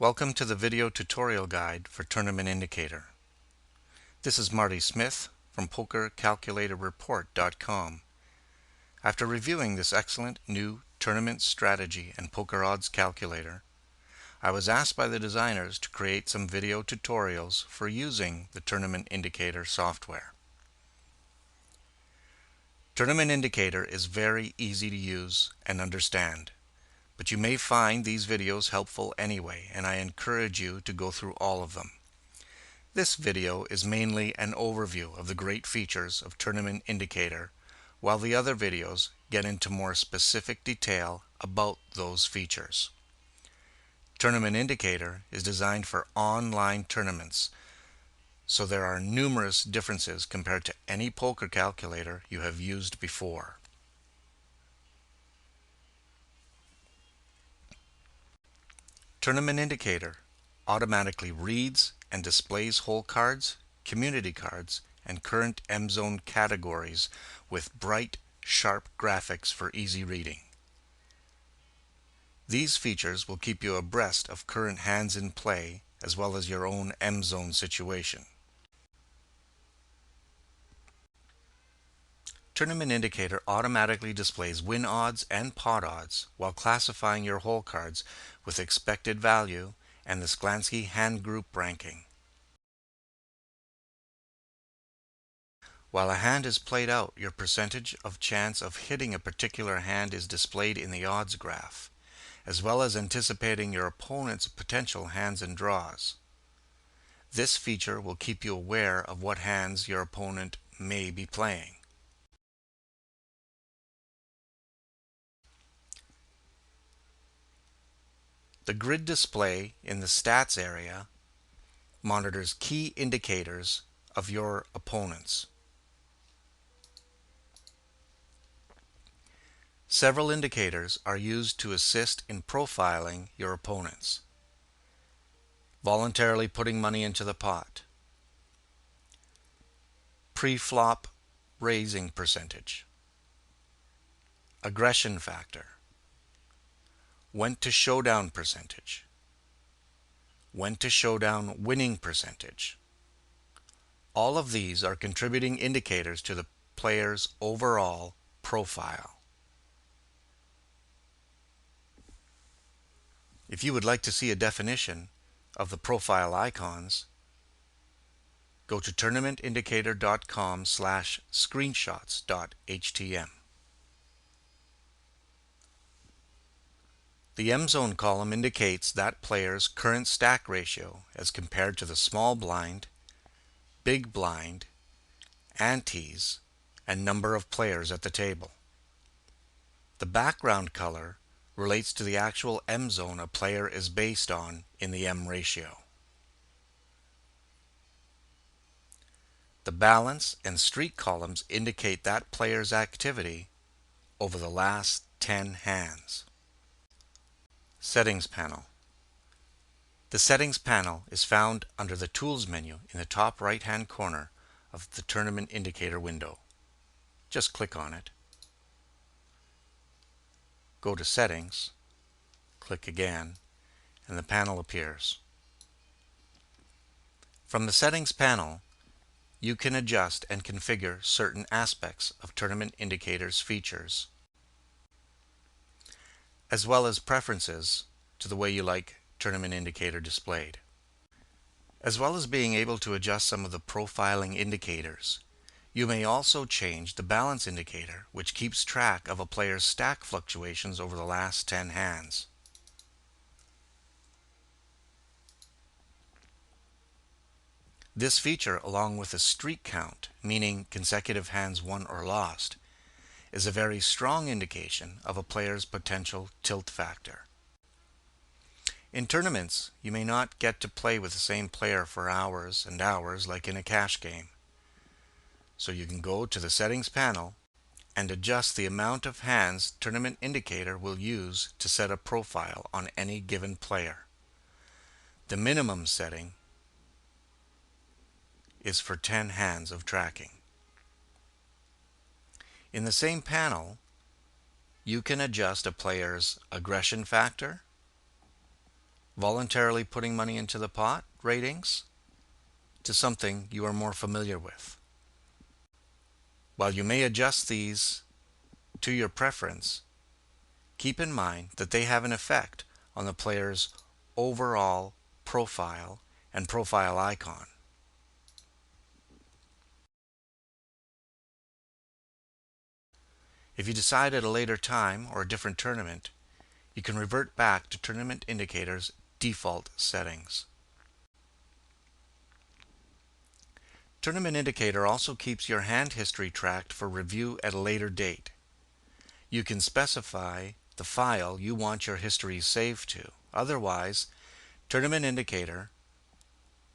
Welcome to the video tutorial guide for Tournament Indicator. This is Marty Smith from PokerCalculatorReport.com. After reviewing this excellent new tournament strategy and poker odds calculator, I was asked by the designers to create some video tutorials for using the Tournament Indicator software. Tournament Indicator is very easy to use and understand. But you may find these videos helpful anyway, and I encourage you to go through all of them. This video is mainly an overview of the great features of Tournament Indicator, while the other videos get into more specific detail about those features. Tournament Indicator is designed for online tournaments, so there are numerous differences compared to any poker calculator you have used before. Tournament Indicator automatically reads and displays hole cards, community cards, and current M-Zone categories with bright, sharp graphics for easy reading. These features will keep you abreast of current hands in play as well as your own M-Zone situation. Tournament Indicator automatically displays win odds and pot odds while classifying your hole cards with expected value and the Sklansky hand group ranking. While a hand is played out, your percentage of chance of hitting a particular hand is displayed in the odds graph, as well as anticipating your opponent's potential hands and draws. This feature will keep you aware of what hands your opponent may be playing. The grid display in the stats area monitors key indicators of your opponents. Several indicators are used to assist in profiling your opponents. Voluntarily putting money into the pot. Pre-flop raising percentage. Aggression factor. Went to showdown percentage. Went to showdown winning percentage. All of these are contributing indicators to the player's overall profile. If you would like to see a definition of the profile icons, go to tournamentindicator.com/screenshots.htm. The M-Zone column indicates that player's current stack ratio as compared to the small blind, big blind, antes, and number of players at the table. The background color relates to the actual M-Zone a player is based on in the M ratio. The balance and streak columns indicate that player's activity over the last 10 hands. Settings panel. The Settings panel is found under the Tools menu in the top right-hand corner of the Tournament Indicator window. Just click on it. Go to Settings, click again, and the panel appears. From the Settings panel, you can adjust and configure certain aspects of Tournament Indicator's features, as well as preferences to the way you like Tournament Indicator displayed. As well as being able to adjust some of the profiling indicators, you may also change the balance indicator, which keeps track of a player's stack fluctuations over the last 10 hands. This feature, along with a streak count, meaning consecutive hands won or lost, is a very strong indication of a player's potential tilt factor. In tournaments, you may not get to play with the same player for hours and hours like in a cash game. So you can go to the Settings panel and adjust the amount of hands Tournament Indicator will use to set a profile on any given player. The minimum setting is for 10 hands of tracking. In the same panel, you can adjust a player's aggression factor, voluntarily putting money into the pot ratings to something you are more familiar with. While you may adjust these to your preference, keep in mind that they have an effect on the player's overall profile and profile icon. If you decide at a later time or a different tournament, you can revert back to Tournament Indicator's default settings. Tournament Indicator also keeps your hand history tracked for review at a later date. You can specify the file you want your history saved to. Otherwise, Tournament Indicator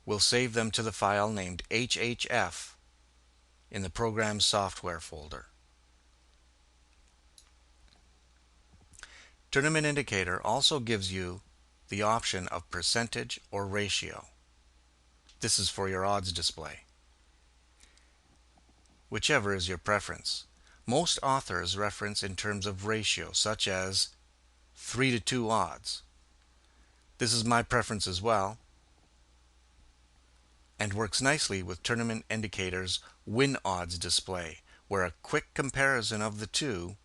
will save them to the file named HHF in the Program Software folder. Tournament Indicator also gives you the option of percentage or ratio. This is for your odds display, whichever is your preference. Most authors reference in terms of ratio, such as 3-to-2 odds. This is my preference as well, and works nicely with Tournament Indicator's win odds display, where a quick comparison of the two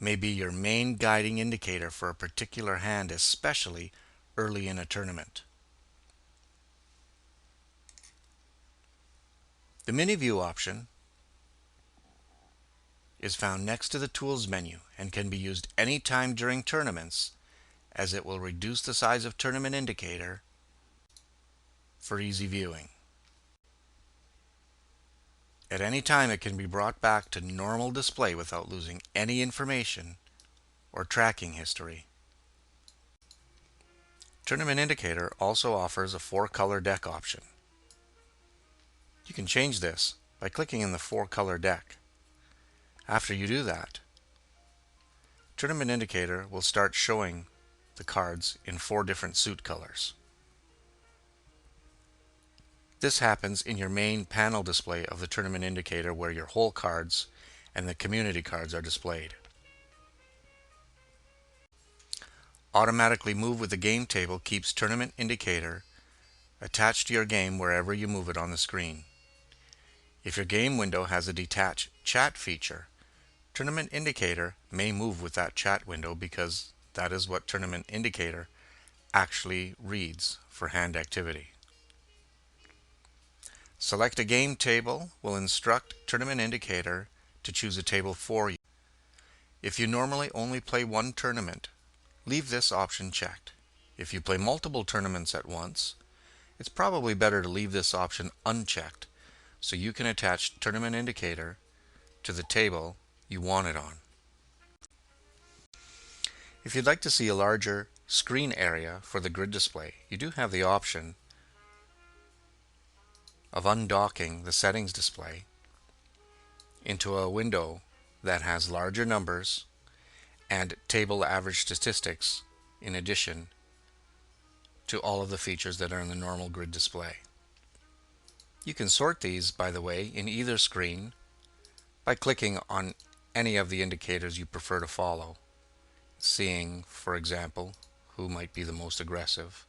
may be your main guiding indicator for a particular hand, especially early in a tournament. The mini view option is found next to the Tools menu and can be used anytime during tournaments, as it will reduce the size of Tournament Indicator for easy viewing. At any time, it can be brought back to normal display without losing any information or tracking history. Tournament Indicator also offers a 4-color deck option. You can change this by clicking in the 4-color deck. After you do that, Tournament Indicator will start showing the cards in 4 different suit colors. This happens in your main panel display of the Tournament Indicator, where your hole cards and the community cards are displayed. Automatically Move with the Game Table keeps Tournament Indicator attached to your game wherever you move it on the screen. If your game window has a detached chat feature, Tournament Indicator may move with that chat window, because that is what Tournament Indicator actually reads for hand activity. Select a game table will instruct Tournament Indicator to choose a table for you. If you normally only play one tournament, leave this option checked. If you play multiple tournaments at once, it's probably better to leave this option unchecked so you can attach Tournament Indicator to the table you want it on. If you'd like to see a larger screen area for the grid display, you do have the option of undocking the settings display into a window that has larger numbers and table average statistics, in addition to all of the features that are in the normal grid display. You can sort these, by the way, in either screen by clicking on any of the indicators you prefer to follow, seeing, for example, who might be the most aggressive,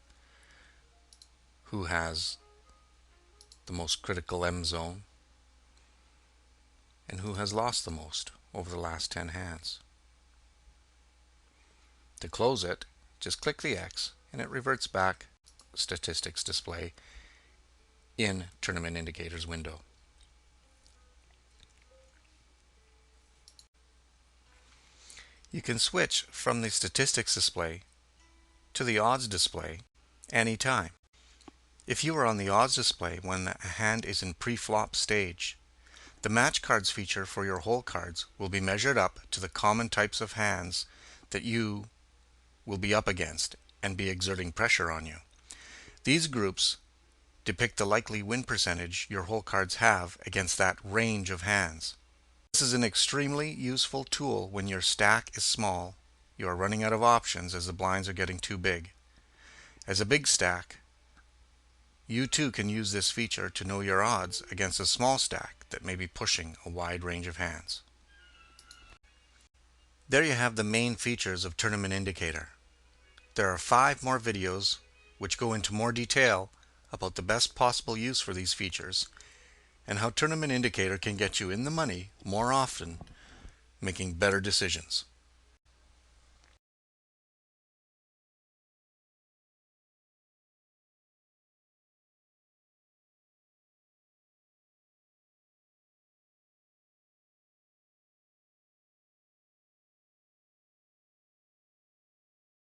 who has the most critical M zone, and who has lost the most over the last 10 hands. To close it, just click the X and it reverts back to statistics display in Tournament Indicators window. You can switch from the statistics display to the odds display anytime. If you are on the odds display when a hand is in pre-flop stage, the match cards feature for your hole cards will be measured up to the common types of hands that you will be up against and be exerting pressure on you. These groups depict the likely win percentage your hole cards have against that range of hands. This is an extremely useful tool when your stack is small, you are running out of options as the blinds are getting too big. As a big stack, you too can use this feature to know your odds against a small stack that may be pushing a wide range of hands. There you have the main features of Tournament Indicator. There are 5 more videos which go into more detail about the best possible use for these features and how Tournament Indicator can get you in the money more often, making better decisions.